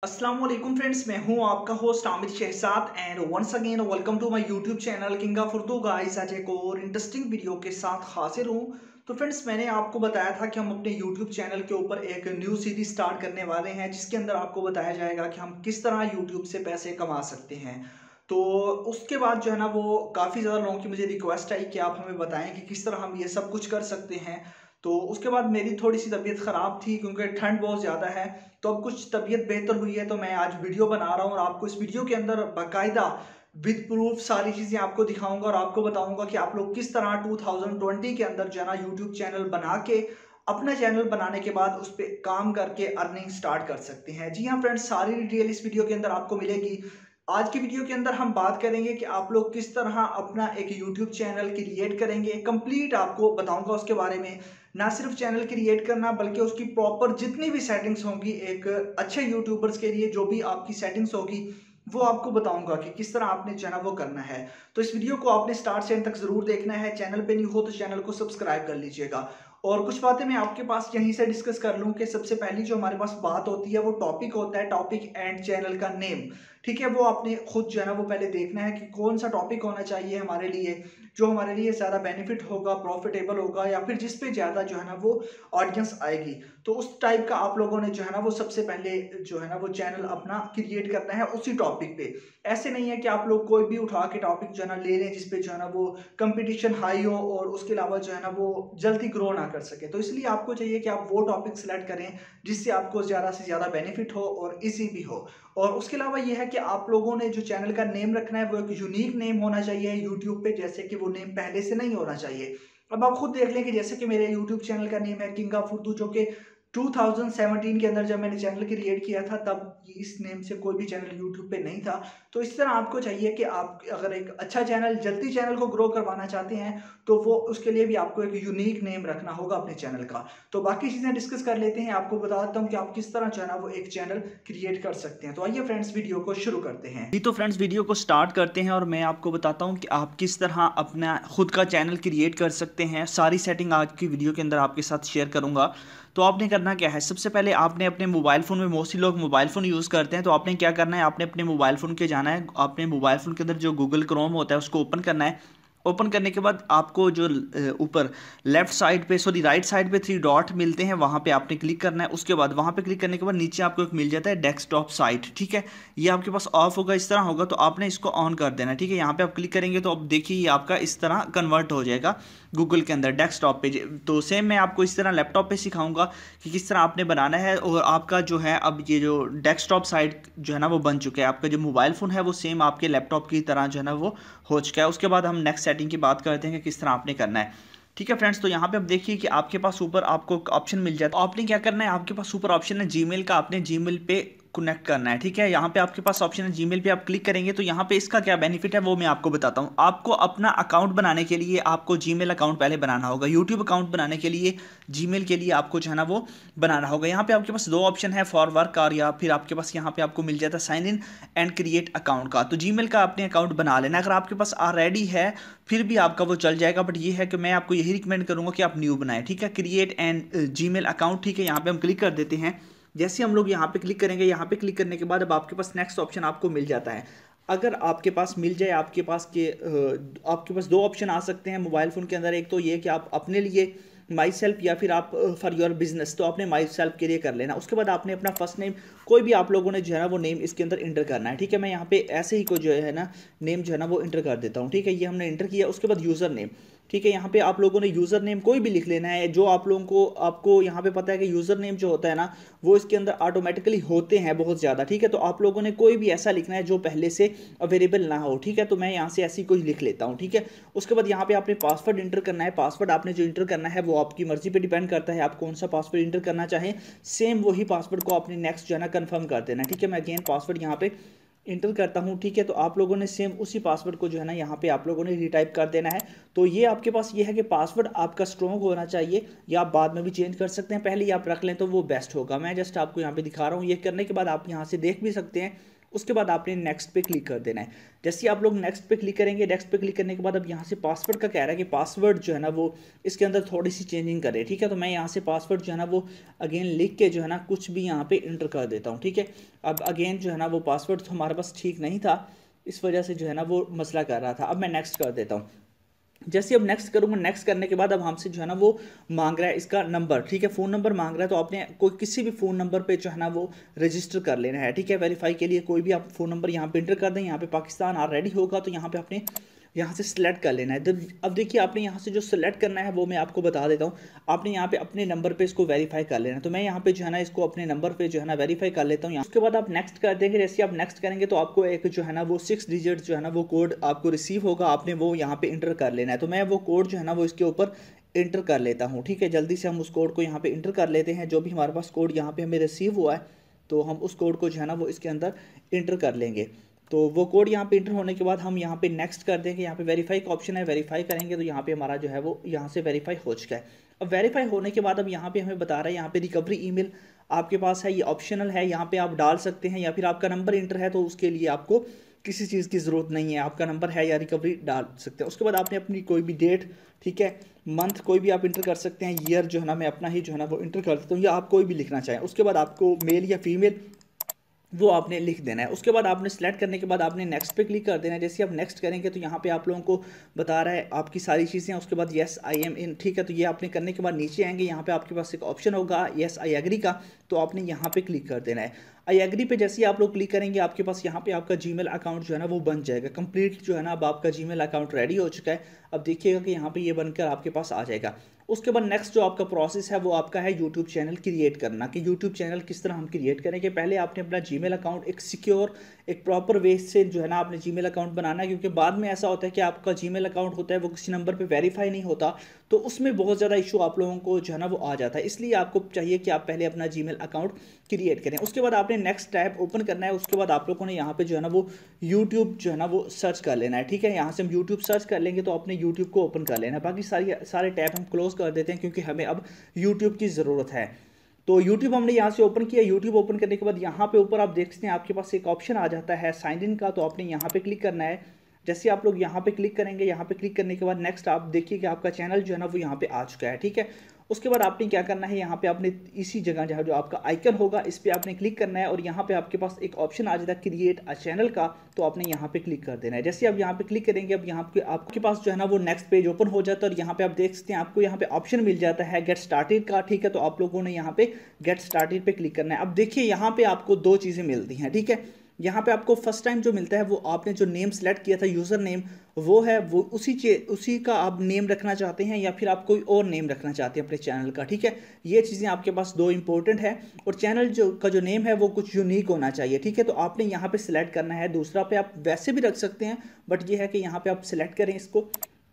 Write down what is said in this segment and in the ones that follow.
अस्सलाम वालेकुम फ्रेंड्स, मैं हूं आपका host Aamir Shahzad and once again welcome to my YouTube channel king of Urdu. Guys, आज एक और इंटरेस्टिंग वीडियो के साथ हाजिर हूं। तो फ्रेंड्स, मैंने आपको बताया था कि हम अपने यूट्यूब चैनल के ऊपर एक न्यू सीरीज स्टार्ट करने वाले हैं, जिसके अंदर आपको बताया जाएगा कि हम किस तरह यूट्यूब से पैसे कमा सकते हैं। तो उसके बाद जो है ना, वो काफ़ी ज़्यादा लोगों की मुझे रिक्वेस्ट आई कि आप हमें बताएं कि किस तरह हम ये सब कुछ कर सकते हैं। तो उसके बाद मेरी थोड़ी सी तबीयत ख़राब थी क्योंकि ठंड बहुत ज़्यादा है। तो अब कुछ तबीयत बेहतर हुई है, तो मैं आज वीडियो बना रहा हूँ और आपको इस वीडियो के अंदर बाकायदा विद प्रूफ सारी चीज़ें आपको दिखाऊंगा और आपको बताऊंगा कि आप लोग किस तरह 2020 के अंदर जो है ना यूट्यूब चैनल बना के अपना चैनल बनाने के बाद उस पर काम करके अर्निंग स्टार्ट कर सकते हैं। जी हाँ फ्रेंड्स, सारी डिटेल इस वीडियो के अंदर आपको मिलेगी। आज की वीडियो के अंदर हम बात करेंगे कि आप लोग किस तरह अपना एक यूट्यूब चैनल क्रिएट करेंगे। कंप्लीट आपको बताऊंगा उसके बारे में। ना सिर्फ चैनल क्रिएट करना बल्कि उसकी प्रॉपर जितनी भी सेटिंग्स होंगी एक अच्छे यूट्यूबर्स के लिए, जो भी आपकी सेटिंग्स होगी वो आपको बताऊंगा कि किस तरह आपने जो है ना वो करना है। तो इस वीडियो को आपने स्टार्ट से एंड तक जरूर देखना है। चैनल पे नहीं हो तो चैनल को सब्सक्राइब कर लीजिएगा। और कुछ बातें मैं आपके पास यहीं से डिस्कस कर लूं कि सबसे पहली जो हमारे पास बात होती है वो टॉपिक होता है, टॉपिक एंड चैनल का नेम। ठीक है, वो आपने खुद जो है ना वो पहले देखना है कि कौन सा टॉपिक होना चाहिए हमारे लिए, जो हमारे लिए ज़्यादा बेनिफिट होगा, प्रॉफिटेबल होगा, या फिर जिस पे ज़्यादा जो है ना वो ऑडियंस आएगी। तो उस टाइप का आप लोगों ने जो है ना वो सबसे पहले जो है ना वो चैनल अपना क्रिएट करना है उसी टॉपिक पे। ऐसे नहीं है कि आप लोग कोई भी उठा के टॉपिक जो है ना ले लें जिसपे जो है ना वो कंपटीशन हाई हो और उसके अलावा जो है ना वो जल्दी ग्रो ना कर सके। तो इसलिए आपको चाहिए कि आप वो टॉपिक सेलेक्ट करें जिससे आपको ज़्यादा से ज़्यादा बेनिफिट हो और इजी भी हो। और उसके अलावा ये है कि आप लोगों ने जो चैनल का नेम रखना है वो एक यूनिक नेम होना चाहिए यूट्यूब पे, जैसे कि वो नेम पहले से नहीं होना चाहिए। अब आप खुद देख लें कि जैसे कि मेरे यूट्यूब चैनल का नेम है किंग ऑफ उर्दू, जो कि 2017 के अंदर जब मैंने चैनल क्रिएट किया था तब इस नेम से कोई भी चैनल यूट्यूब पे नहीं था। तो इस तरह आपको चाहिए कि आप अगर एक अच्छा चैनल, जल्दी चैनल को ग्रो करवाना चाहते हैं, तो वो उसके लिए भी आपको एक यूनिक नेम रखना होगा अपने चैनल का। तो बाकी चीज़ें डिस्कस कर लेते हैं। आपको बता देता हूँ कि आप किस तरह जो है ना वो एक चैनल क्रिएट कर सकते हैं। तो आइए फ्रेंड्स, वीडियो को शुरू करते हैं। जी तो फ्रेंड्स, वीडियो को स्टार्ट करते हैं और मैं आपको बताता हूँ कि आप किस तरह अपना खुद का चैनल क्रिएट कर सकते हैं। सारी सेटिंग आज की वीडियो के अंदर आपके साथ शेयर करूँगा। तो आपने करना क्या है, सबसे पहले आपने अपने मोबाइल फ़ोन में, मोस्टली लोग मोबाइल फ़ोन यूज़ करते हैं, तो आपने क्या करना है, आपने अपने मोबाइल फ़ोन के जाना है। आपने मोबाइल फ़ोन के अंदर जो गूगल क्रोम होता है उसको ओपन करना है। ओपन करने के बाद आपको जो ऊपर लेफ्ट साइड पे, सॉरी राइट साइड पे 3 डॉट मिलते हैं, वहाँ पे आपने क्लिक करना है। उसके बाद वहाँ पे क्लिक करने के बाद नीचे आपको एक मिल जाता है डेस्कटॉप साइट। ठीक है, ये आपके पास ऑफ होगा, इस तरह होगा, तो आपने इसको ऑन कर देना है। ठीक है, यहाँ पे आप क्लिक करेंगे तो अब देखिए ये आपका इस तरह कन्वर्ट हो जाएगा गूगल के अंदर डेस्कटॉप पे। तो सेम मैं आपको इस तरह लैपटॉप पे सिखाऊंगा कि किस तरह आपने बनाना है। और आपका जो है अब ये जो डेस्कटॉप साइट जो है ना वो बन चुका है। आपका जो मोबाइल फ़ोन है वो सेम आपके लैपटॉप की तरह जो है ना वो हो चुका है। उसके बाद हम नेक्स्ट सेटिंग की बात करते हैं कि किस तरह आपने करना है। ठीक है फ्रेंड्स, तो यहाँ पे आप देखिए कि आपके पास ऊपर आपको ऑप्शन मिल जाता है। आपने क्या करना है, आपके पास ऊपर ऑप्शन है जीमेल का, आपने जीमेल पे कनेक्ट करना है। ठीक है, यहाँ पे आपके पास ऑप्शन है जीमेल पे, आप क्लिक करेंगे तो यहाँ पे इसका क्या बेनिफिट है वो मैं आपको बताता हूँ। आपको अपना अकाउंट बनाने के लिए आपको जीमेल अकाउंट पहले बनाना होगा। यूट्यूब अकाउंट बनाने के लिए जीमेल के लिए आपको जो है ना वो बनाना होगा। यहाँ पे आपके पास दो ऑप्शन है, फॉर वर्क और या फिर आपके पास यहाँ पे आपको मिल जाता है sign in and create account का। तो जीमेल का आपने अकाउंट बना लेना। अगर आपके पास ऑलरेडी है फिर भी आपका वो चल जाएगा, बट ये है कि मैं आपको यही रिकमेंड करूँगा कि आप न्यू बनाएं। ठीक है, क्रिएट एंड जीमेल अकाउंट। ठीक है, यहाँ पे हम क्लिक कर देते हैं। जैसे हम लोग यहाँ पे क्लिक करेंगे, यहाँ पे क्लिक करने के बाद अब आपके पास नेक्स्ट ऑप्शन आपको मिल जाता है। अगर आपके पास मिल जाए, आपके पास दो ऑप्शन आ सकते हैं मोबाइल फ़ोन के अंदर। एक तो ये कि आप अपने लिए माई सेल्फ, या फिर आप फॉर योर बिजनेस, तो आपने माई सेल्फ के लिए कर लेना। उसके बाद आपने अपना फर्स्ट नेम, कोई भी आप लोगों ने जो है ना वो नेम इसके अंदर इंटर करना है। ठीक है, मैं यहाँ पे ऐसे ही को जो है ना नेम जो है ना वो इंटर कर देता हूँ। ठीक है, ये हमने इंटर किया। उसके बाद यूज़र नेम। ठीक है, यहाँ पे आप लोगों ने यूज़र नेम कोई भी लिख लेना है जो आप लोगों को, आपको यहाँ पे पता है कि यूज़र नेम जो होता है ना वो इसके अंदर ऑटोमेटिकली होते हैं बहुत ज़्यादा। ठीक है, तो आप लोगों ने कोई भी ऐसा लिखना है जो पहले से अवेलेबल ना हो। ठीक है, तो मैं यहाँ से ऐसी कोई लिख लेता हूँ। ठीक है, उसके बाद यहाँ पे आपने पासवर्ड इंटर करना है। पासवर्ड आपने जो इंटर करना है वो आपकी मर्जी पे डिपेंड करता है, आप कौन सा पासवर्ड इंटर करना चाहें। सेम वही पासवर्ड को आपने नेक्स्ट जो है ना कन्फर्म कर देना। ठीक है, मैं अगेन पासवर्ड यहाँ पे इंटर करता हूँ। ठीक है, तो आप लोगों ने सेम उसी पासवर्ड को जो है ना यहाँ पे आप लोगों ने रीटाइप कर देना है। तो ये आपके पास ये है कि पासवर्ड आपका स्ट्रॉन्ग होना चाहिए, या आप बाद में भी चेंज कर सकते हैं, पहले ही आप रख लें तो वो बेस्ट होगा। मैं जस्ट आपको यहाँ पे दिखा रहा हूँ। ये करने के बाद आप यहाँ से देख भी सकते हैं उसके बाद आपने नेक्स्ट पे क्लिक कर देना है। जैसे ही आप लोग नेक्स्ट पे क्लिक करेंगे, नेक्स्ट पे क्लिक करने के बाद अब यहाँ से पासवर्ड का कह रहा है कि पासवर्ड जो है ना वो इसके अंदर थोड़ी सी चेंजिंग करें, ठीक है। तो मैं यहाँ से पासवर्ड जो है ना वो अगेन लिख के जो है ना कुछ भी यहाँ पे इंटर कर देता हूँ, ठीक है। अब अगेन जो है ना वो पासवर्ड तो हमारे पास ठीक नहीं था, इस वजह से जो है ना वो मसला कर रहा था। अब मैं नेक्स्ट कर देता हूँ। जैसे अब नेक्स्ट करूँगा, नेक्स्ट करने के बाद अब हमसे जो है ना वो मांग रहा है इसका नंबर, ठीक है, फ़ोन नंबर मांग रहा है। तो आपने कोई किसी भी फ़ोन नंबर पे जो है ना वो रजिस्टर कर लेना है, ठीक है। वेरीफाई के लिए कोई भी आप फ़ोन नंबर यहाँ पे इंटर कर दें, यहाँ पे पाकिस्तान ऑलरेडी होगा तो यहाँ पे आपने यहाँ से सिलेक्ट कर लेना है। अब देखिए आपने यहाँ से जो सिलेक्ट करना है वो मैं आपको बता देता हूँ। आपने यहाँ पे अपने नंबर पे इसको वेरीफाई कर लेना है। तो मैं यहाँ पे जो है ना इसको अपने नंबर पे जो है ना वेरीफाई कर लेता हूँ। उसके बाद आप नेक्स्ट कर देंगे। जैसे आप नेक्स्ट करेंगे तो आपको एक जो है ना वो 6 डिजिट जो है ना वो कोड आपको रिसीव होगा, आपने वो यहाँ पे इंटर कर लेना है। तो मैं वो कोड जो है ना वो इसके ऊपर इंटर कर लेता हूँ, ठीक है। जल्दी से हम उस कोड को यहाँ पे इंटर कर लेते हैं। जो भी हमारे पास कोड यहाँ पे हमें रिसीव हुआ है तो हम उस कोड को जो है ना वो इसके अंदर इंटर कर लेंगे। तो वो कोड यहाँ पे इंटर होने के बाद हम यहाँ पे नेक्स्ट कर देंगे। यहाँ पे वेरीफाई का ऑप्शन है, वेरीफाई करेंगे तो यहाँ पे हमारा जो है वो यहाँ से वेरीफाई हो चुका है। अब वेरीफाई होने के बाद अब यहाँ पे हमें बता रहा है यहाँ पे रिकवरी ईमेल आपके पास है, ये ऑप्शनल है, यहाँ पे आप डाल सकते हैं, या फिर आपका नंबर इंटर है तो उसके लिए आपको किसी चीज़ की ज़रूरत नहीं है, आपका नंबर है या रिकवरी डाल सकते हैं। उसके बाद आपने अपनी कोई भी डेट, ठीक है, मंथ कोई भी आप इंटर कर सकते हैं। ईयर जो है ना मैं अपना ही जो है ना वो इंटर कर देता हूँ, या आप कोई भी लिखना चाहें। उसके बाद आपको मेल या फीमेल वो आपने लिख देना है। उसके बाद आपने सेलेक्ट करने के बाद आपने नेक्स्ट पे क्लिक कर देना है। जैसे आप नेक्स्ट करेंगे तो यहाँ पे आप लोगों को बता रहा है आपकी सारी चीज़ें। उसके बाद येस आई एम इन, ठीक है। तो ये आपने करने के बाद नीचे आएंगे, यहाँ पे आपके पास एक ऑप्शन होगा येस आई एग्री का, तो आपने यहाँ पे क्लिक कर देना है। आई एग्री पे जैसे ही आप लोग क्लिक करेंगे आपके पास यहाँ पे आपका जीमेल अकाउंट जो है ना वो बन जाएगा कंप्लीट, जो है ना अब आपका जीमेल अकाउंट रेडी हो चुका है। अब देखिएगा कि यहाँ पे ये बनकर आपके पास आ जाएगा। उसके बाद नेक्स्ट जो आपका प्रोसेस है वो आपका है यूट्यूब चैनल क्रिएट करना, कि यूट्यूब चैनल किस तरह हम क्रिएट करेंगे। पहले आपने अपना जीमेल अकाउंट एक सिक्योर, एक प्रॉपर वे से जो है ना आपने जीमेल अकाउंट बनाना है, क्योंकि बाद में ऐसा होता है कि आपका जीमेल अकाउंट होता है वो किसी नंबर पे वेरीफाई नहीं होता, तो उसमें बहुत ज़्यादा इशू आप लोगों को जो है ना वो आ जाता है। इसलिए आपको चाहिए कि आप पहले अपना जीमेल अकाउंट क्रिएट करें। उसके बाद आपने नेक्स्ट टैब ओपन करना है। उसके बाद आप लोगों ने यहाँ पे जो है ना वो यूट्यूब जो है ना वो सर्च कर लेना है, ठीक है। यहाँ से हम यूट्यूब सर्च कर लेंगे तो अपने यूट्यूब को ओपन कर लेना है। बाकी सारे टैब हम क्लोज कर देते हैं क्योंकि हमें अब यूट्यूब की ज़रूरत है। तो यूट्यूब हमने यहाँ से ओपन किया। यूट्यूब ओपन करने के बाद यहाँ पे ऊपर आप देख सकते हैं आपके पास एक ऑप्शन आ जाता है साइन इन का, तो आपने यहाँ पे क्लिक करना है। जैसे आप लोग यहाँ पे क्लिक करेंगे, यहाँ पे क्लिक करने के बाद नेक्स्ट आप देखिए कि आपका चैनल जो है ना वो यहाँ पे आ चुका है, ठीक है। उसके बाद आपने क्या करना है, यहाँ पे आपने इसी जगह जहाँ जो आपका आइकन होगा इस पर आपने क्लिक करना है और यहाँ पे आपके पास एक ऑप्शन आ जाता है क्रिएट अ चैनल का, तो आपने यहाँ पे क्लिक कर देना है। जैसे आप यहाँ पे क्लिक करेंगे अब यहाँ पे आपके पास जो है ना वो नेक्स्ट पेज ओपन हो जाता है और यहाँ पे आप देख सकते हैं आपको यहाँ पे ऑप्शन मिल जाता है गेट स्टार्टेड का, ठीक है। तो आप लोगों ने यहाँ पे गेट स्टार्टेड पे क्लिक करना है। अब देखिए यहाँ पे आपको दो चीज़ें मिलती हैं, ठीक है। यहाँ पे आपको फर्स्ट टाइम जो मिलता है वो आपने जो नेम सेलेक्ट किया था यूज़र नेम, वो है वो उसी का आप नेम रखना चाहते हैं या फिर आप कोई और नेम रखना चाहते हैं अपने चैनल का, ठीक है। ये चीज़ें आपके पास दो इंपॉर्टेंट है और चैनल जो नेम है वो कुछ यूनिक होना चाहिए, ठीक है। तो आपने यहाँ पे सिलेक्ट करना है। दूसरा पे आप वैसे भी रख सकते हैं बट ये है कि यहाँ पे आप सिलेक्ट करें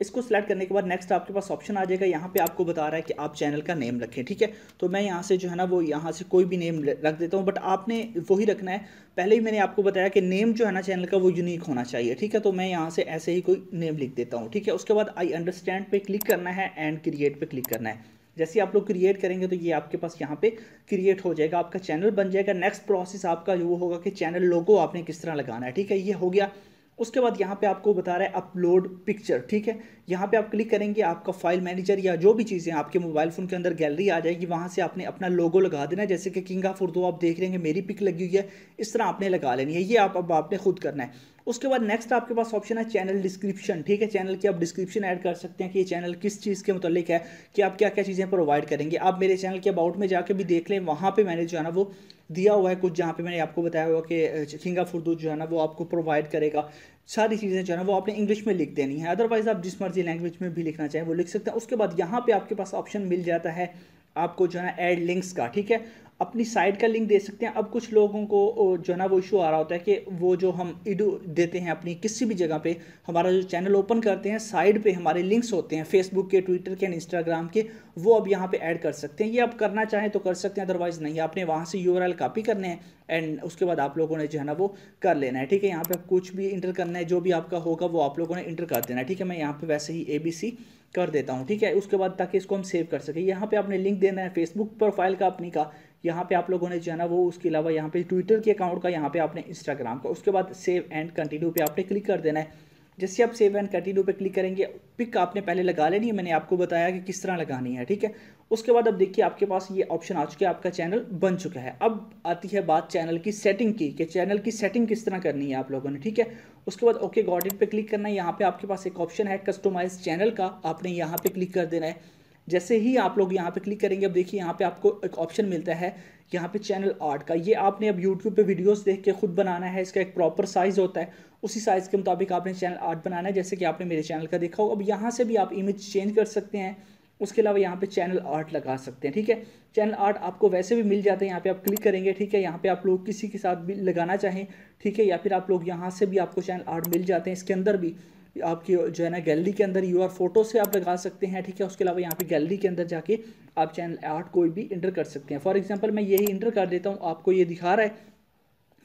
इसको सिलेक्ट करने के बाद नेक्स्ट आपके पास ऑप्शन आ जाएगा। यहाँ पे आपको बता रहा है कि आप चैनल का नेम रखें, ठीक है। तो मैं यहाँ से जो है ना वो यहाँ से कोई भी नेम रख देता हूँ, बट आपने वही रखना है। पहले ही मैंने आपको बताया कि नेम जो है ना चैनल का वो यूनिक होना चाहिए, ठीक है। तो मैं यहाँ से ऐसे ही कोई नेम लिख देता हूँ, ठीक है। उसके बाद आई अंडरस्टैंड पे क्लिक करना है एंड क्रिएट पे क्लिक करना है। जैसे आप लोग क्रिएट करेंगे तो ये आपके पास यहाँ पे क्रिएट हो जाएगा, आपका चैनल बन जाएगा। नेक्स्ट प्रोसेस आपका वो होगा कि चैनल लोगो आपने किस तरह लगाना है, ठीक है। ये हो गया। उसके बाद यहाँ पे आपको बता रहा है अपलोड पिक्चर, ठीक है। यहाँ पे आप क्लिक करेंगे, आपका फाइल मैनेजर या जो भी चीज़ें आपके मोबाइल फ़ोन के अंदर गैलरी आ जाएगी, वहाँ से आपने अपना लोगो लगा देना है। जैसे कि किंग ऑफ उर्दू आप देख रहे हैं मेरी पिक लगी हुई है, इस तरह आपने लगा लेनी है। ये अब आपने खुद करना है। उसके बाद नेक्स्ट आपके पास ऑप्शन है चैनल डिस्क्रिप्शन, ठीक है। चैनल की आप डिस्क्रिप्शन ऐड कर सकते हैं कि ये चैनल किस चीज़ के मुतालिक है, कि आप क्या क्या चीज़ें प्रोवाइड करेंगे। आप मेरे चैनल के अबाउट में जाके भी देख लें, वहाँ पे मैंने जो है ना वो दिया हुआ है कुछ, जहाँ पे मैंने आपको बताया हुआ कि किंग ऑफ उर्दू जो है ना वो आपको प्रोवाइड करेगा। सारी चीज़ें जो है ना वो आपने इंग्लिश में लिख देनी है, अदरवाइज़ आप जिस मर्जी लैंग्वेज में भी लिखना चाहें वो लिख सकते हैं। उसके बाद यहाँ पे आपके पास ऑप्शन मिल जाता है आपको जो है ना ऐड लिंक्स का, ठीक है। अपनी साइट का लिंक दे सकते हैं। अब कुछ लोगों को जो है ना वो इशू आ रहा होता है कि वो जो हम इडू देते हैं अपनी किसी भी जगह पे, हमारा जो चैनल ओपन करते हैं साइड पे हमारे लिंक्स होते हैं फेसबुक के, ट्विटर के, इंस्टाग्राम के, वो अब यहाँ पे ऐड कर सकते हैं। ये आप करना चाहें तो कर सकते हैं, अदरवाइज़ नहीं। आपने वहाँ से यूआरएल कॉपी करने हैं एंड उसके बाद आप लोगों ने जो है ना वो कर लेना है, ठीक है। यहाँ पे कुछ भी इंटर करना है, जो भी आपका होगा वो आप लोगों ने इंटर कर देना है, ठीक है। मैं यहाँ पे वैसे ही ABC कर देता हूँ, ठीक है। उसके बाद ताकि इसको हम सेव कर सकें, यहाँ पे आपने लिंक देना है फेसबुक प्रोफाइल का अपनी का, यहाँ पे आप लोगों ने जो है ना वो, उसके अलावा यहाँ पे ट्विटर के अकाउंट का, यहाँ पे आपने इंस्टाग्राम का, उसके बाद सेव एंड कंटिन्यू पे आपने क्लिक कर देना है। जैसे आप सेव एंड कंटिन्यू पे क्लिक करेंगे, पिक आपने पहले लगा लेनी है, मैंने आपको बताया कि किस तरह लगानी है, ठीक है। उसके बाद अब देखिए आपके पास ये ऑप्शन आ चुका है, आपका चैनल बन चुका है। अब आती है बात चैनल की सेटिंग की, कि चैनल की सेटिंग किस तरह करनी है आप लोगों ने, ठीक है। उसके बाद ओके गॉट इट पे क्लिक करना है। यहाँ पे आपके पास एक ऑप्शन है कस्टमाइज चैनल का, आपने यहाँ पे क्लिक कर देना है। जैसे ही आप लोग यहाँ पे क्लिक करेंगे, अब देखिए यहाँ पे आपको एक ऑप्शन मिलता है यहाँ पे चैनल आर्ट का। ये आपने अब यूट्यूब पे वीडियोस देख के खुद बनाना है, इसका एक प्रॉपर साइज़ होता है, उसी साइज़ के मुताबिक आपने चैनल आर्ट बनाना है, जैसे कि आपने मेरे चैनल का देखा हो। अब यहाँ से भी आप इमेज चेंज कर सकते हैं, उसके अलावा यहाँ पे चैनल आर्ट लगा सकते हैं, ठीक है। चैनल आर्ट आपको वैसे भी मिल जाते हैं, यहाँ पे आप क्लिक करेंगे, ठीक है। यहाँ पे आप लोग किसी के साथ भी लगाना चाहें, ठीक है, या फिर आप लोग यहाँ से भी आपको चैनल आर्ट मिल जाते हैं। इसके अंदर भी आपकी जो है ना गैलरी के अंदर यूआर फोटो से आप लगा सकते हैं, ठीक है। उसके अलावा यहाँ पे गैलरी के अंदर जाके आप चैनल आर्ट कोई भी इंटर कर सकते हैं। फॉर एग्जांपल मैं यही इंटर कर देता हूँ, आपको ये दिखा रहा है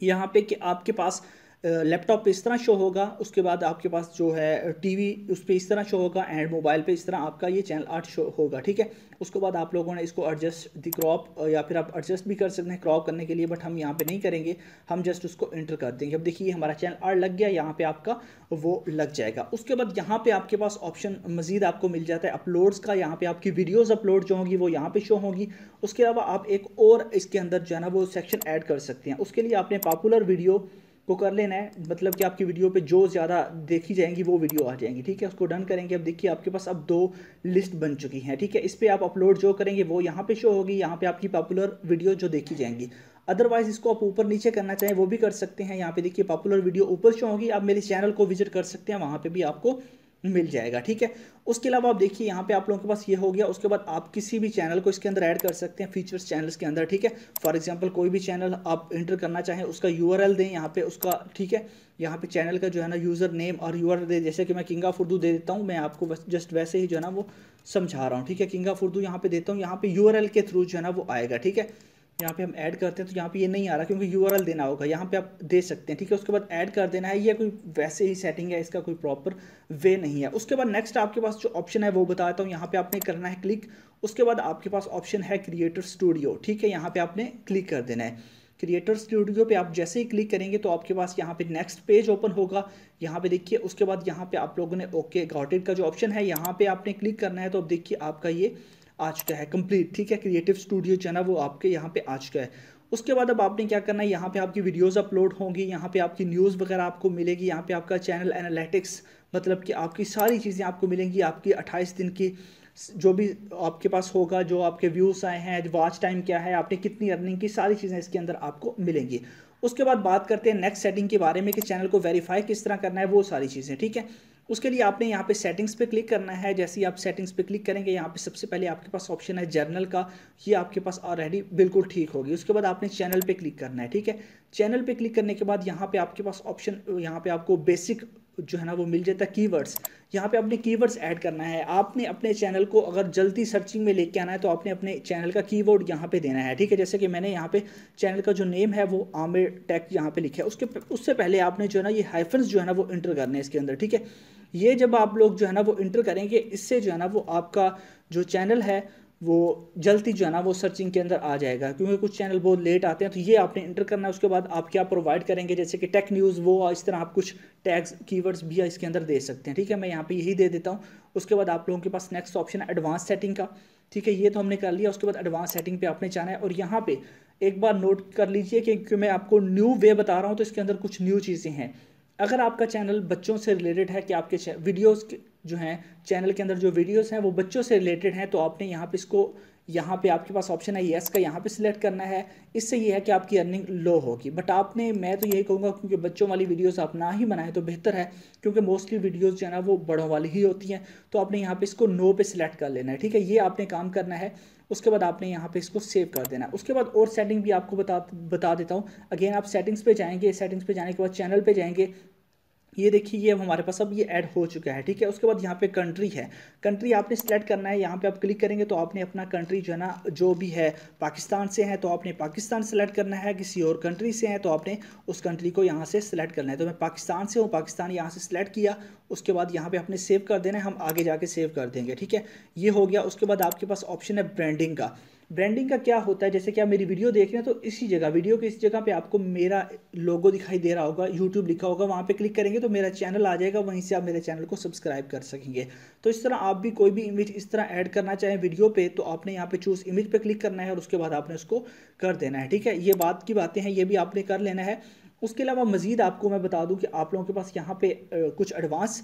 यहाँ पे कि आपके पास लैपटॉप पे इस तरह शो होगा, उसके बाद आपके पास जो है टीवी उस पर इस तरह शो होगा, एंड मोबाइल पे इस तरह आपका ये चैनल आर्ट शो होगा, ठीक है। उसके बाद आप लोगों ने इसको एडजस्ट द क्रॉप, या फिर आप एडजस्ट भी कर सकते हैं क्रॉप करने के लिए, बट हम यहाँ पे नहीं करेंगे, हम जस्ट उसको एंटर कर देंगे। अब देखिए हमारा चैनल आर्ट लग गया, यहाँ पे आपका वो लग जाएगा। उसके बाद यहाँ पे आपके पास ऑप्शन मजीद आपको मिल जाता है अपलोड्स का, यहाँ पे आपकी वीडियोज़ अपलोड जो होंगी वो यहाँ पे शो होंगी। उसके अलावा आप एक और इसके अंदर जो है ना वो सेक्शन ऐड कर सकते हैं। उसके लिए आपने पॉपुलर वीडियो को कर लेना है, मतलब कि आपकी वीडियो पे जो ज़्यादा देखी जाएंगी वो वीडियो आ जाएंगी, ठीक है। उसको डन करेंगे। अब देखिए आपके पास अब 2 लिस्ट बन चुकी हैं, ठीक है। इस पर आप अपलोड जो करेंगे वो यहाँ पे शो होगी, यहाँ पे आपकी पॉपुलर वीडियो जो देखी जाएंगी। अदरवाइज इसको आप ऊपर नीचे करना चाहें वो भी कर सकते हैं। यहाँ पे देखिए पॉपुलर वीडियो ऊपर शो होगी, आप मेरे चैनल को विजिट कर सकते हैं, वहाँ पे भी आपको मिल जाएगा, ठीक है। उसके अलावा आप देखिए यहाँ पे आप लोगों के पास ये हो गया। उसके बाद आप किसी भी चैनल को इसके अंदर ऐड कर सकते हैं फीचर्स चैनल्स के अंदर, ठीक है। फॉर एग्जांपल कोई भी चैनल आप इंटर करना चाहें, उसका यूआरएल दें यहाँ पे उसका, ठीक है। यहाँ पे चैनल का जो है ना यूज़र नेम और यूआरएल दे, जैसे कि मैं किंग ऑफ उर्दू दे देता हूँ, मैं आपको जस्ट वैसे ही जो है ना वो समझा रहा हूँ, ठीक है। किंग ऑफ उर्दू यहाँ पे देता हूँ, यहाँ पे यूआरएल के थ्रू जो है ना वो आएगा, ठीक है। यहाँ पे हम ऐड करते हैं तो यहाँ पे ये नहीं आ रहा क्योंकि यूआरएल देना होगा, यहाँ पे आप दे सकते हैं, ठीक है। उसके बाद ऐड कर देना है, ये कोई वैसे ही सेटिंग है, इसका कोई प्रॉपर वे नहीं है। उसके बाद नेक्स्ट आपके पास जो ऑप्शन है वो बताता हूँ, यहाँ पे आपने करना है क्लिक। उसके बाद आपके पास ऑप्शन है क्रिएटर स्टूडियो, ठीक है, यहाँ पे आपने क्लिक कर देना है। क्रिएटर स्टूडियो पे आप जैसे ही क्लिक करेंगे तो आपके पास यहाँ पे नेक्स्ट पेज ओपन होगा। यहाँ पे देखिए उसके बाद यहाँ पे आप लोगों ने ओके गॉट इट का जो ऑप्शन है यहाँ पे आपने क्लिक करना है। तो अब देखिए आपका ये आ चुका है कंप्लीट, ठीक है। क्रिएटिव स्टूडियो जो है ना वो आपके यहाँ पे आ चुका है। उसके बाद अब आपने क्या करना है, यहाँ पे आपकी वीडियोस अपलोड होंगी, यहाँ पे आपकी न्यूज़ वगैरह आपको मिलेगी, यहाँ पे आपका चैनल एनालिटिक्स, मतलब कि आपकी सारी चीज़ें आपको मिलेंगी, आपकी 28 दिन की जो भी आपके पास होगा, जो आपके व्यूज़ आए हैं, वॉच टाइम क्या है, आपने कितनी अर्निंग की, सारी चीज़ें इसके अंदर आपको मिलेंगी। उसके बाद बात करते हैं नेक्स्ट सेटिंग के बारे में कि चैनल को वेरीफाई किस तरह करना है, वो सारी चीज़ें, ठीक है। उसके लिए आपने यहाँ पे सेटिंग्स पे क्लिक करना है। जैसे ही आप सेटिंग्स पे क्लिक करेंगे, यहाँ पे सबसे पहले आपके पास ऑप्शन है जर्नल का, ये आपके पास ऑलरेडी बिल्कुल ठीक होगी। उसके बाद आपने चैनल पे क्लिक करना है, ठीक है। चैनल पे क्लिक करने के बाद यहाँ पे आपके पास ऑप्शन, यहाँ पे आपको बेसिक जो है ना वो मिल जाता है कीवर्ड्स। यहाँ पे आपने कीवर्ड्स ऐड करना है। आपने अपने चैनल को अगर जल्दी सर्चिंग में लेके आना है तो आपने अपने चैनल का कीवर्ड यहाँ पे देना है, ठीक है। जैसे कि मैंने यहाँ पे चैनल का जो नेम है वो आमिर टेक यहाँ पे लिखा है, उससे पहले आपने जो है ना ये हाइफन्स जो है ना वो इंटर करने हैं इसके अंदर, ठीक है। ये जब आप लोग जो है ना वो इंटर करेंगे, इससे जो है ना वो आपका जो चैनल है वो जल्दी जो है ना वो सर्चिंग के अंदर आ जाएगा, क्योंकि कुछ चैनल बहुत लेट आते हैं। तो ये आपने इंटर करना है। उसके बाद आप क्या प्रोवाइड करेंगे, जैसे कि टेक न्यूज़, वो इस तरह आप कुछ टैग्स कीवर्ड्स भी इसके अंदर दे सकते हैं, ठीक है। मैं यहाँ पे यही दे देता हूँ। उसके बाद आप लोगों के पास नेक्स्ट ऑप्शन है एडवांस सेटिंग का, ठीक है, ये तो हमने कर लिया। उसके बाद एडवांस सेटिंग पे आपने जाना है और यहाँ पे एक बार नोट कर लीजिए कि मैं आपको न्यू वे बता रहा हूँ तो इसके अंदर कुछ न्यू चीज़ें हैं। अगर आपका चैनल बच्चों से रिलेटेड है, कि आपके वीडियोस जो हैं चैनल के अंदर जो वीडियोस हैं वो बच्चों से रिलेटेड हैं, तो आपने यहाँ पे इसको, यहाँ पे आपके पास ऑप्शन है येस का, यहाँ पे सिलेक्ट करना है। इससे ये है कि आपकी अर्निंग लो होगी, बट आपने, मैं तो यही कहूँगा क्योंकि बच्चों वाली वीडियोस आप ना ही बनाएं तो बेहतर है, क्योंकि मोस्टली वीडियोस जो है ना वो बड़ों वाली ही होती हैं। तो आपने यहाँ पे इसको नो पे सिलेक्ट कर लेना है, ठीक है। ये आपने काम करना है। उसके बाद आपने यहाँ पे इसको सेव कर देना है। उसके बाद और सेटिंग भी आपको बता देता हूँ। अगेन आप सेटिंग्स पे जाएंगे, सेटिंग्स पे जाने के बाद चैनल पे जाएंगे। ये देखिए ये हमारे पास अब ये ऐड हो चुका है, ठीक है। उसके बाद यहाँ पे कंट्री है, कंट्री आपने सेलेक्ट करना है। यहाँ पे आप क्लिक करेंगे तो आपने अपना कंट्री जो है ना, जो भी है पाकिस्तान से है तो आपने पाकिस्तान सेलेक्ट करना है, किसी और कंट्री से है तो आपने उस कंट्री को यहाँ से सिलेक्ट करना है। तो मैं पाकिस्तान से हूँ, पाकिस्तान यहाँ से सिलेक्ट किया। उसके बाद यहाँ पे आपने सेव कर देना है, हम आगे जाके सेव कर देंगे, ठीक है। ये हो गया। उसके बाद आपके पास ऑप्शन है ब्रांडिंग का। ब्रांडिंग का क्या होता है, जैसे कि आप मेरी वीडियो देख रहे हैं तो इसी जगह, वीडियो की इस जगह पे आपको मेरा लोगो दिखाई दे रहा होगा, यूट्यूब लिखा होगा, वहाँ पे क्लिक करेंगे तो मेरा चैनल आ जाएगा, वहीं से आप मेरे चैनल को सब्सक्राइब कर सकेंगे। तो इस तरह आप भी कोई भी इमेज इस तरह ऐड करना चाहें वीडियो पे तो आपने यहाँ पे चूज़ इमेज पे क्लिक करना है और उसके बाद आपने उसको कर देना है। ठीक है, ये बात की बातें हैं, ये भी आपने कर लेना है। उसके अलावा मज़ीद आपको मैं बता दूं कि आप लोगों के पास यहाँ पे कुछ एडवांस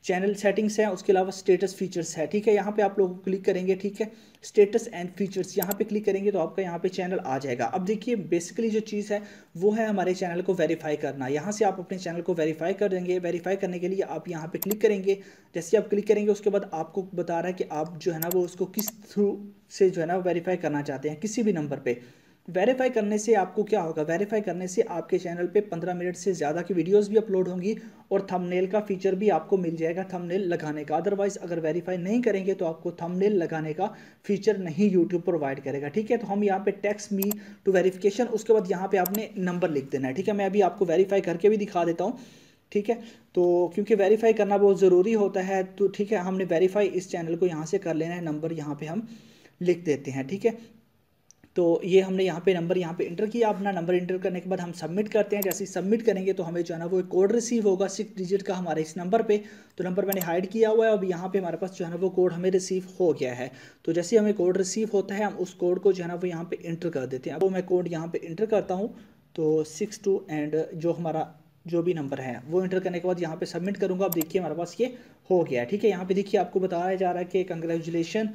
चैनल सेटिंग्स हैं, उसके अलावा स्टेटस फीचर्स है। ठीक है, यहाँ पे आप लोग क्लिक करेंगे, ठीक है, स्टेटस एंड फीचर्स यहाँ पे क्लिक करेंगे तो आपका यहाँ पे चैनल आ जाएगा। अब देखिए बेसिकली जो चीज़ है वो है हमारे चैनल को वेरीफाई करना। यहाँ से आप अपने चैनल को वेरीफाई कर देंगे। वेरीफाई करने के लिए आप यहाँ पे क्लिक करेंगे। जैसे आप क्लिक करेंगे उसके बाद आपको बता रहा है कि आप जो है ना वो उसको किस थ्रू से जो है ना वेरीफाई करना चाहते हैं, किसी भी नंबर पर। वेरीफाई करने से आपको क्या होगा, वेरीफाई करने से आपके चैनल पे 15 मिनट से ज़्यादा की वीडियोस भी अपलोड होंगी और थंबनेल का फीचर भी आपको मिल जाएगा, थंबनेल लगाने का। अदरवाइज अगर वेरीफाई नहीं करेंगे तो आपको थंबनेल लगाने का फीचर नहीं यूट्यूब प्रोवाइड करेगा। ठीक है, तो हम यहाँ पे टेक्स्ट मी टू वेरिफिकेशन, उसके बाद यहाँ पे आपने नंबर लिख देना है। ठीक है, मैं अभी आपको वेरीफाई करके भी दिखा देता हूँ। ठीक है, तो क्योंकि वेरीफाई करना बहुत ज़रूरी होता है, तो ठीक है हमने वेरीफाई इस चैनल को यहाँ से कर लेना है। नंबर यहाँ पे हम लिख देते हैं। ठीक है, तो ये हमने यहाँ पे नंबर यहाँ पे इंटर किया। अपना नंबर इंटर करने के बाद हम सबमिट करते हैं। जैसे ही सबमिट करेंगे तो हमें जो है ना वो एक कोड रिसीव होगा 6 डिजिट का हमारे इस नंबर पे। तो नंबर मैंने हाइड किया हुआ है। अब यहाँ पे हमारे पास जो है ना वो कोड हमें रिसीव हो गया है। तो जैसे हमें कोड रिसीव होता है हम उस कोड को जो है ना वो यहाँ पे इंटर कर देते हैं। अब मैं कोड यहाँ पे इंटर करता हूँ तो 62 एंड जो हमारा जो भी नंबर है वो इंटर करने के बाद यहाँ पे सबमिट करूँगा। अब देखिए हमारे पास ये हो गया है। ठीक है, यहाँ पे देखिए आपको बताया जा रहा है कि कंग्रेचुलेशन,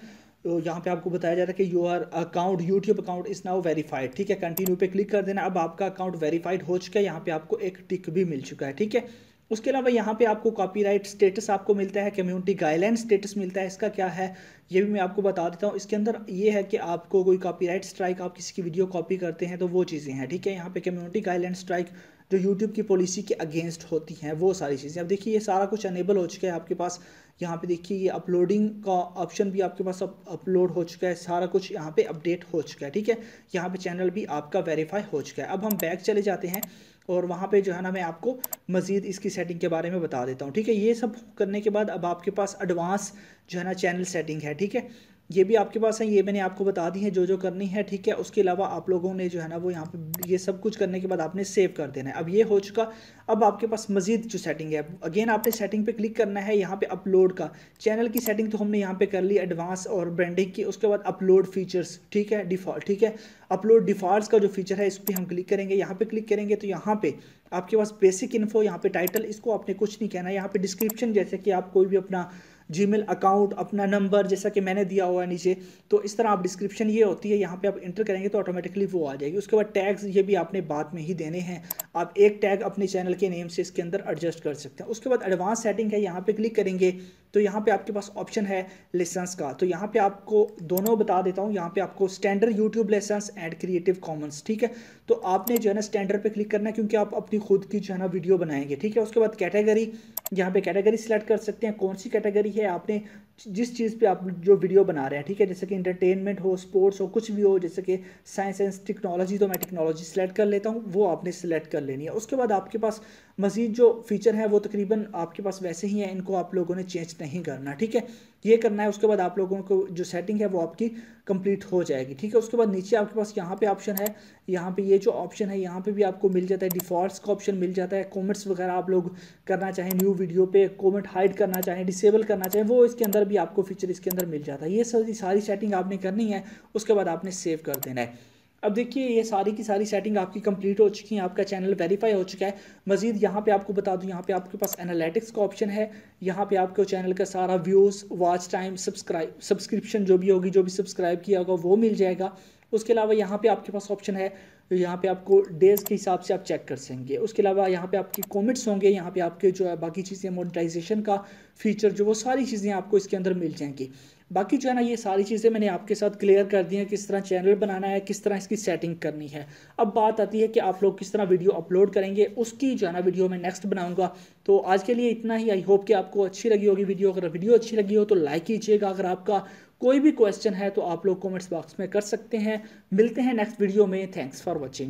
तो यहाँ पे आपको बताया जा रहा है कि your account, YouTube account is now verified. ठीक है, कंटिन्यू पे क्लिक कर देना। अब आपका अकाउंट वेरीफाइड हो चुका है, यहाँ पे आपको एक टिक भी मिल चुका है। ठीक है, उसके अलावा यहाँ पे आपको कॉपीराइट स्टेटस आपको मिलता है, कम्युनिटी गाइडलाइन स्टेटस मिलता है। इसका क्या है ये भी मैं आपको बता देता हूँ। इसके अंदर ये है कि आपको कोई कॉपीराइट स्ट्राइक, आप किसी की वीडियो कॉपी करते हैं तो वो चीज़ें हैं। ठीक है, यहाँ पे कम्युनिटी गाइडलाइन स्ट्राइक जो यूट्यूब की पॉलिसी के अगेंस्ट होती हैं वो सारी चीज़ें। अब देखिए ये सारा कुछ अनेबल हो चुका है आपके पास। यहाँ पे देखिए ये अपलोडिंग का ऑप्शन भी आपके पास अपलोड हो चुका है, सारा कुछ यहाँ पे अपडेट हो चुका है। ठीक है, यहाँ पे चैनल भी आपका वेरीफाई हो चुका है। अब हम बैक चले जाते हैं और वहाँ पे जो है ना मैं आपको मज़ीद इसकी सेटिंग के बारे में बता देता हूँ। ठीक है, ये सब करने के बाद अब आपके पास एडवांस जो है ना चैनल सेटिंग है। ठीक है, ये भी आपके पास है, ये मैंने आपको बता दी है जो जो करनी है। ठीक है, उसके अलावा आप लोगों ने जो है ना वो यहाँ पे ये सब कुछ करने के बाद आपने सेव कर देना है। अब ये हो चुका। अब आपके पास मज़ीद जो सेटिंग है, अगेन आपने सेटिंग पे क्लिक करना है। यहाँ पे अपलोड का चैनल की सेटिंग तो हमने यहाँ पे कर ली एडवांस और ब्रांडिंग की। उसके बाद अपलोड फीचर्स, ठीक है, डिफ़ॉल्ट। ठीक है, अपलोड डिफ़ॉल्ट का जो फीचर है इस पर हम क्लिक करेंगे। यहाँ पे क्लिक करेंगे तो यहाँ पे आपके पास बेसिक इन्फो, यहाँ पे टाइटल, इसको आपने कुछ नहीं कहना। यहाँ पे डिस्क्रिप्शन, जैसे कि आप कोई भी अपना जीमेल अकाउंट, अपना नंबर जैसा कि मैंने दिया हुआ है नीचे, तो इस तरह आप डिस्क्रिप्शन ये होती है, यहाँ पे आप इंटर करेंगे तो ऑटोमेटिकली वो आ जाएगी। उसके बाद टैग्स ये भी आपने बाद में ही देने हैं। आप एक टैग अपने चैनल के नेम से इसके अंदर एडजस्ट कर सकते हैं। उसके बाद एडवांस सेटिंग है, यहाँ पे क्लिक करेंगे तो यहाँ पे आपके पास ऑप्शन है लाइसेंस का। तो यहाँ पे आपको दोनों बता देता हूँ। यहाँ पे आपको standard YouTube license and creative commons. ठीक है, तो आपने जो है ना स्टैंडर्ड पे क्लिक करना है क्योंकि आप अपनी खुद की जो है ना वीडियो बनाएंगे। ठीक है, उसके बाद कैटेगरी, यहाँ पे कैटेगरी सिलेक्ट कर सकते हैं। कौन सी कैटेगरी है, आपने जिस चीज़ पे आप जो वीडियो बना रहे हैं। ठीक है, जैसे कि इंटरटेनमेंट हो, स्पोर्ट्स हो, कुछ भी हो, जैसे कि साइंस एंड टेक्नोलॉजी, तो मैं टेक्नोलॉजी सेलेक्ट कर लेता हूँ, वो आपने सेलेक्ट कर लेनी है। उसके बाद आपके पास मज़ीद जो फीचर है वो तकरीबन आपके पास वैसे ही है, इनको आप लोगों ने चेंज नहीं करना। ठीक है, ये करना है। उसके बाद आप लोगों को जो सेटिंग है वो आपकी कंप्लीट हो जाएगी। ठीक है, उसके बाद नीचे आपके पास यहाँ पे ऑप्शन है, यहाँ पे ये जो ऑप्शन है यहाँ पे भी आपको मिल जाता है, डिफ़ॉल्ट्स का ऑप्शन मिल जाता है। कमेंट्स वगैरह आप लोग करना चाहें न्यू वीडियो पे, कमेंट हाइड करना चाहें, डिसेबल करना चाहें, वो इसके अंदर भी आपको फीचर इसके अंदर मिल जाता है। ये सारी सेटिंग आपने करनी है, उसके बाद आपने सेव कर देना है। अब देखिए ये सारी की सारी सेटिंग आपकी कंप्लीट हो चुकी है, आपका चैनल वेरीफाई हो चुका है। मज़ीद यहाँ पे आपको बता दूँ, यहाँ पे आपके पास एनालिटिक्स का ऑप्शन है। यहाँ पे आपको चैनल का सारा व्यूज़, वॉच टाइम, सब्सक्रिप्शन जो भी होगी, जो भी सब्सक्राइब किया होगा वो मिल जाएगा। उसके अलावा यहाँ पे आपके पास ऑप्शन है, यहाँ पे आपको डेज़ के हिसाब से आप चेक कर सकेंगे। उसके अलावा यहाँ पे आपके कमेंट्स होंगे, यहाँ पे आपके जो है बाकी चीज़ें, मोनेटाइजेशन का फीचर जो, वो सारी चीज़ें आपको इसके अंदर मिल जाएंगी। बाकी जो है ना ये सारी चीज़ें मैंने आपके साथ क्लियर कर दी हैं, किस तरह चैनल बनाना है, किस तरह इसकी सेटिंग करनी है। अब बात आती है कि आप लोग किस तरह वीडियो अपलोड करेंगे, उसकी जो है ना वीडियो मैं नेक्स्ट बनाऊंगा। तो आज के लिए इतना ही। आई होप कि आपको अच्छी लगी होगी वीडियो। अगर वीडियो अच्छी लगी हो तो लाइक कीजिएगा। अगर आपका कोई भी क्वेश्चन है तो आप लोग कमेंट्स बॉक्स में कर सकते हैं। मिलते हैं नेक्स्ट वीडियो में। Thanks for watching.